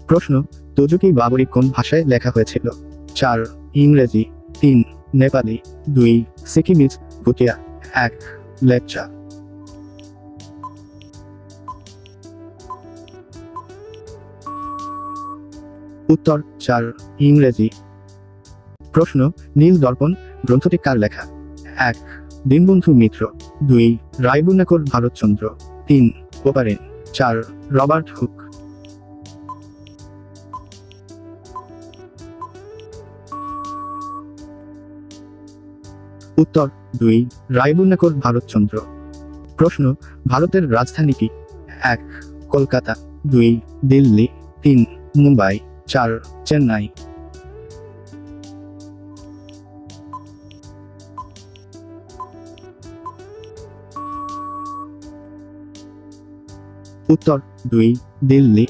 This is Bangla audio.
প্রশ্ন, তুজুকি বাবরি কোন ভাষায় লেখা হয়েছিল? 4 ইংরেজি, 3 নেপালি, 2 সিকিমিজ, ভুটিয়া, 1 লেপচা। উত্তর 4 ইংরেজি। প্রশ্ন, নীল দর্পণ গ্রন্থটি কার লেখা? 1 দীনবন্ধু মিত্র, 2 রায়গুণাকর ভারতচন্দ্র, 3 পোপারেন, 4 রবার্ট হুক। উত্তর 2 রায়গুণাকর ভারতচন্দ্র। প্রশ্ন, ভারতের রাজধানী কি? 1 কলকাতা, 2 দিল্লি, 3 মুম্বাই, 4 চেন্নাই। উত্তর 2 দিল্লি।